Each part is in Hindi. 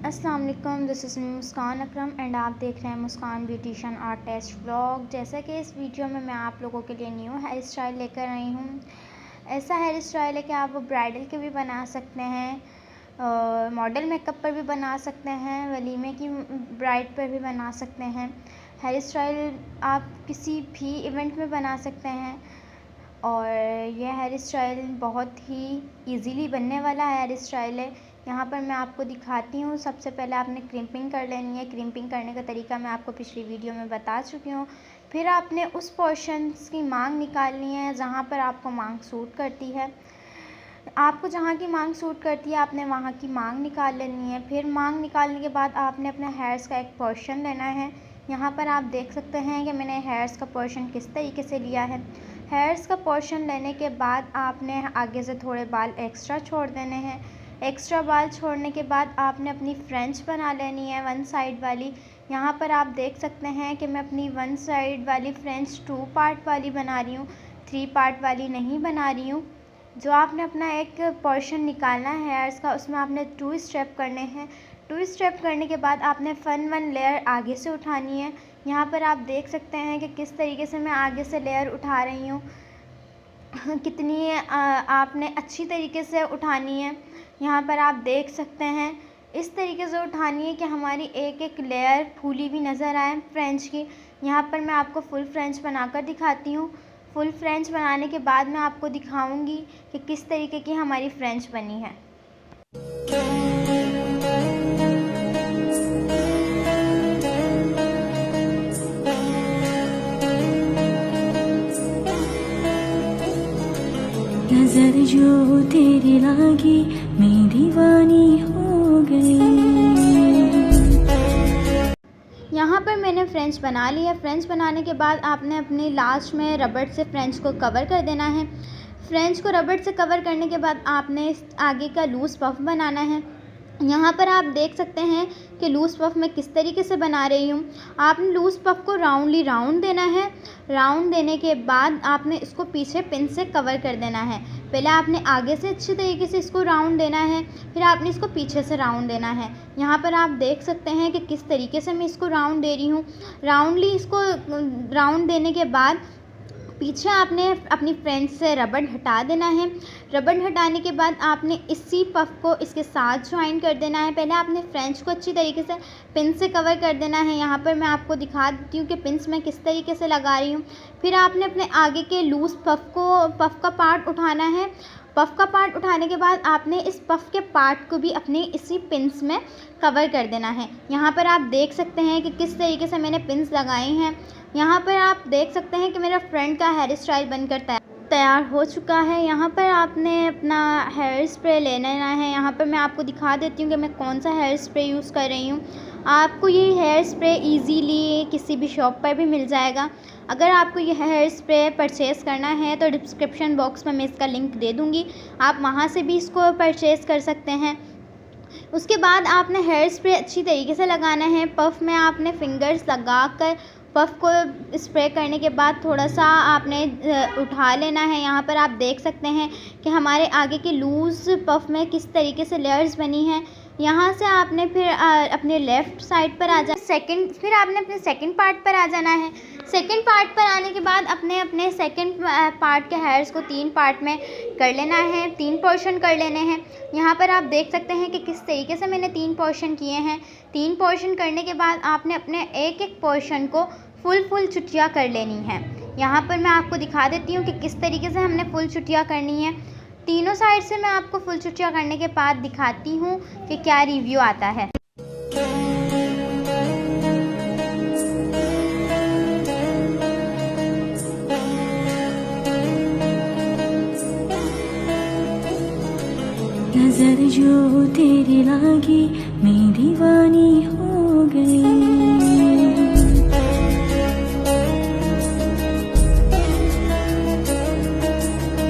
अस्सलाम वालेकुम, this is Muskan Akram and आप देख रहे हैं मुस्कान ब्यूटिशियन आर्टिस्ट व्लॉग। जैसा कि इस वीडियो में मैं आप लोगों के लिए न्यू हेयर स्टाइल लेकर आई हूँ। ऐसा हेयर स्टाइल है कि आप वो ब्राइडल के भी बना सकते हैं, मॉडल मेकअप पर भी बना सकते हैं, वलीमे की ब्राइड पर भी बना सकते हैं। हेयर स्टाइल आप किसी भी इवेंट में बना सकते हैं और यह हेयर स्टाइल बहुत ही इजीली बनने वाला हेयर स्टाइल है। यहाँ पर मैं आपको दिखाती हूँ। सबसे पहले आपने क्रिम्पिंग कर लेनी है। क्रिम्पिंग करने का तरीका मैं आपको पिछली वीडियो में बता चुकी हूँ। फिर आपने उस पोर्शंस की मांग निकालनी है जहाँ पर आपको मांग सूट करती है। आपको जहाँ की मांग सूट करती है आपने वहाँ की मांग निकाल लेनी है। फिर मांग निकालने के बाद आपने अपने हेयर्स का एक पोर्शन लेना है। यहाँ पर आप देख सकते हैं कि मैंने हेयर्स का पोर्शन किस तरीके से लिया है। हेयर्स का पोर्शन लेने के बाद आपने आगे से थोड़े बाल एक्स्ट्रा छोड़ देने हैं। एक्स्ट्रा बाल छोड़ने के बाद आपने अपनी फ्रेंच बना लेनी है, वन साइड वाली। यहाँ पर आप देख सकते हैं कि मैं अपनी वन साइड वाली फ्रेंच 2 पार्ट वाली बना रही हूँ, 3 पार्ट वाली नहीं बना रही हूँ। जो आपने अपना एक पोर्शन निकालना है हेयर्स का, उसमें आपने 2 स्टेप करने हैं। 2 स्टेप करने के बाद आपने 1 लेयर आगे से उठानी है। यहाँ पर आप देख सकते हैं कि किस तरीके से मैं आगे से लेयर उठा रही हूँ, कितनी आपने अच्छी तरीके से उठानी है। यहाँ पर आप देख सकते हैं इस तरीके से उठानी है कि हमारी एक एक लेयर फूली भी नज़र आए फ्रेंच की। यहाँ पर मैं आपको फुल फ्रेंच बनाकर दिखाती हूँ। फुल फ्रेंच बनाने के बाद मैं आपको दिखाऊंगी कि किस तरीके की हमारी फ्रेंच बनी है। नजर जो तेरी लागी मैं दीवानी हो गई। यहाँ पर मैंने फ्रेंच बना लिया। फ्रेंच बनाने के बाद आपने अपने लास्ट में रबड़ से फ्रेंच को कवर कर देना है। फ्रेंच को रबड़ से कवर करने के बाद आपने आगे का लूज़ पफ बनाना है। यहाँ पर आप देख सकते हैं कि लूज़ पफ मैं किस तरीके से बना रही हूँ। आपने लूज़ पफ को राउंडली राउंड देना है। राउंड देने के बाद आपने इसको पीछे पिन से कवर कर देना है। पहले आपने आगे से अच्छी तरीके से इसको राउंड देना है, फिर आपने इसको पीछे से राउंड देना है। यहाँ पर आप देख सकते हैं कि किस तरीके से मैं इसको राउंड दे रही हूँ। राउंडली इसको राउंड देने के बाद पीछे आपने अपनी फ्रेंच से रबड़ हटा देना है। रबड़ हटाने के बाद आपने इसी पफ को इसके साथ ज्वाइन कर देना है। पहले आपने फ्रेंच को अच्छी तरीके से पिन से कवर कर देना है। यहाँ पर मैं आपको दिखा देती हूँ कि पिन्स मैं किस तरीके से लगा रही हूँ। फिर आपने अपने आगे के लूज़ पफ का पार्ट उठाना है। पफ का पार्ट उठाने के बाद आपने इस पफ के पार्ट को भी अपने इसी पिन्स में कवर कर देना है। यहाँ पर आप देख सकते हैं कि किस तरीके से मैंने पिन्स लगाए हैं। यहाँ पर आप देख सकते हैं कि मेरा फ्रंट का हेयर स्टाइल बनकर तैयार हो चुका है। यहाँ पर आपने अपना हेयर स्प्रे लेना है। यहाँ पर मैं आपको दिखा देती हूँ कि मैं कौन सा हेयर स्प्रे यूज़ कर रही हूँ। आपको ये हेयर स्प्रे इजीली किसी भी शॉप पर भी मिल जाएगा। अगर आपको ये हेयर स्प्रे परचेज़ करना है तो डिस्क्रिप्शन बॉक्स में मैं इसका लिंक दे दूँगी, आप वहाँ से भी इसको परचेज़ कर सकते हैं। उसके बाद आपने हेयर स्प्रे अच्छी तरीके से लगाना है। पफ में आपने फिंगर्स लगाकर पफ को स्प्रे करने के बाद थोड़ा सा आपने उठा लेना है। यहाँ पर आप देख सकते हैं कि हमारे आगे के लूज़ पफ में किस तरीके से लेयर्स बनी हैं। यहाँ से आपने फिर अपने लेफ़्ट साइड पर आ जा फिर आपने अपने सेकंड पार्ट पर आ जाना है। सेकंड पार्ट पर आने के बाद अपने सेकंड पार्ट के हेयर्स को 3 पार्ट में कर लेना है, 3 पोर्शन कर लेने हैं। यहाँ पर आप देख सकते हैं कि किस तरीके से मैंने 3 पोर्शन किए हैं। 3 पोर्शन करने के बाद आपने अपने एक एक पोर्शन को फुल चुटिया कर लेनी है। यहाँ पर मैं आपको दिखा देती हूँ कि किस तरीके से हमने फुल चुटिया करनी है। तीनों साइड से मैं आपको फुल चुटिया करने के बाद दिखाती हूँ कि क्या रिव्यू आता है। नजर जो तेरी लागी मैं दीवानी हो गई।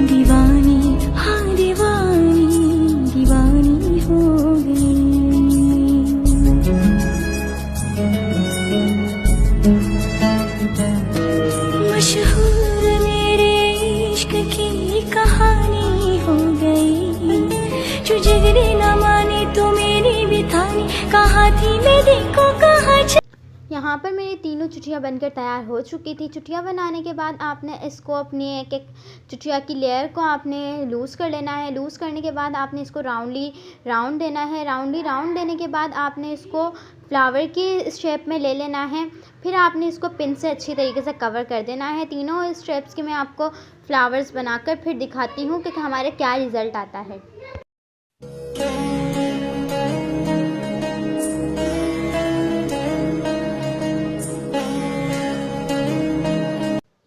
दीवानी हाँ दीवानी दीवानी हो गई। मशहूर मेरे इश्क की कहानी हो गई। जो जिगरी न माने तो मेरी भी थानी कहाँ थी मैं, देखो कहाँ यहाँ पर मेरी तीनों चुटिया बनकर तैयार हो चुकी थी। चुटिया बनाने के बाद आपने इसको अपनी एक एक चुटिया की लेयर को आपने लूज़ कर लेना है। लूज़ करने के बाद आपने इसको राउंड देना है। राउंड देने के बाद आपने इसको फ्लावर की शेप में ले लेना है। फिर आपने इसको पिन से अच्छी तरीके से कवर कर देना है। तीनों स्टेप्स के मैं आपको फ्लावर्स बनाकर फिर दिखाती हूँ कि हमारे क्या रिज़ल्ट आता है।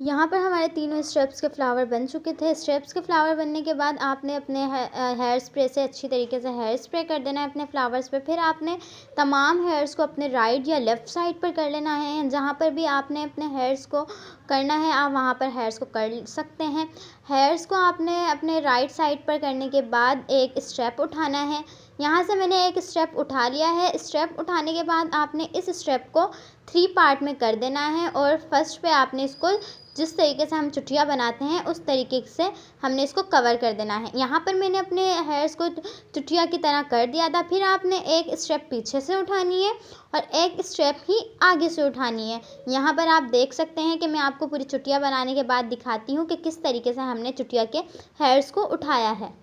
यहाँ पर हमारे तीनों स्टेप्स के फ्लावर बन चुके थे। स्टेप्स के फ्लावर बनने के बाद आपने अपने हेयर स्प्रे से अच्छी तरीके से हेयर स्प्रे कर देना है अपने फ्लावर्स पे। फिर आपने तमाम हेयर्स को अपने राइट या लेफ़्ट साइड पर कर लेना है। जहाँ पर भी आपने अपने हेयर्स को करना है आप वहाँ पर हेयर्स को कर सकते हैं। हेयर्स को आपने अपने राइट साइड पर करने के बाद एक स्टेप उठाना है। यहाँ से मैंने एक स्टेप उठा लिया है। स्टेप उठाने के बाद आपने इस स्टेप को 3 पार्ट में कर देना है और फर्स्ट पे आपने इसको जिस तरीके से हम चुटिया बनाते हैं उस तरीके से हमने इसको कवर कर देना है। यहाँ पर मैंने अपने हेयर्स को चुटिया की तरह कर दिया था। फिर आपने एक स्टेप पीछे से उठानी है और एक स्टेप ही आगे से उठानी है। यहाँ पर आप देख सकते हैं कि मैं आपको पूरी चुटिया बनाने के बाद दिखाती हूँ कि किस तरीके से हमने चुटिया के हेयर्स को उठाया है।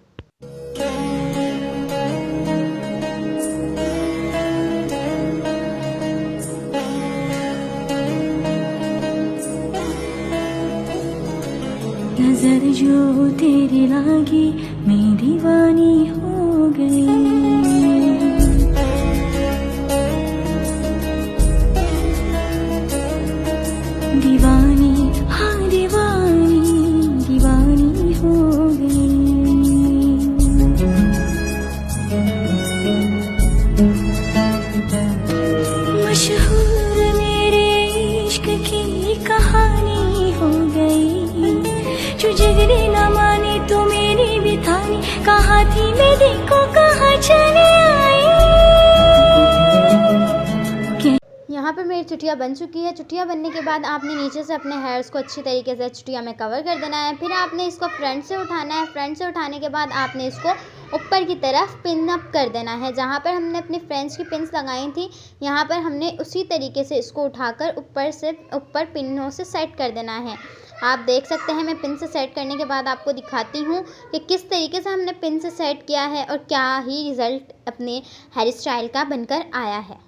नजर जो तेरी लागी मैं दीवानी हो गई। दीवानी हाँ दीवानी दीवानी हो गई। मशहूर मेरे इश्क की कहानी हो गई। जो जिगरे न माने तो मेरी भी थानी, कहाँ थी मैं, देखो कहाँ चले आई। यहाँ पर मेरी चुटिया बन चुकी है। चुटिया बनने के बाद आपने नीचे से अपने हेयर्स को अच्छी तरीके से चुटिया में कवर कर देना है। फिर आपने इसको फ्रंट से उठाना है। फ्रंट से उठाने के बाद आपने इसको ऊपर की तरफ पिन अप कर देना है। जहाँ पर हमने अपनी फ्रेंच की पिन्स लगाई थी यहाँ पर हमने उसी तरीके से इसको उठाकर ऊपर पिनों से सेट कर देना है। आप देख सकते हैं मैं पिन से सेट करने के बाद आपको दिखाती हूँ कि किस तरीके से हमने पिन से सेट किया है और क्या ही रिज़ल्ट अपने हेयर स्टाइल का बनकर आया है।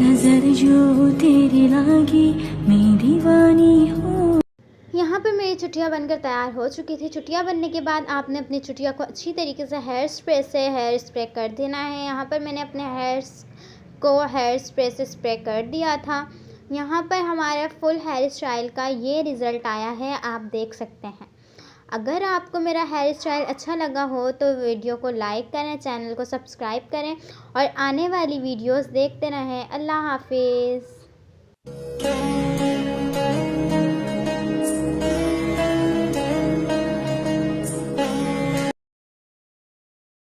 नजर जो तेरी लागी मैं दीवानी हो। यहाँ पर मेरी चुटिया बनकर तैयार हो चुकी थी। चुटिया बनने के बाद आपने अपनी चुटिया को अच्छी तरीके से हेयर स्प्रे कर देना है। यहाँ पर मैंने अपने हेयर्स को हेयर स्प्रे से स्प्रे कर दिया था। यहाँ पर हमारा फुल हेयर स्टाइल का ये रिज़ल्ट आया है, आप देख सकते हैं। अगर आपको मेरा हेयर स्टाइल अच्छा लगा हो तो वीडियो को लाइक करें, चैनल को सब्सक्राइब करें और आने वाली वीडियोस देखते रहें। अल्लाह हाफिज़।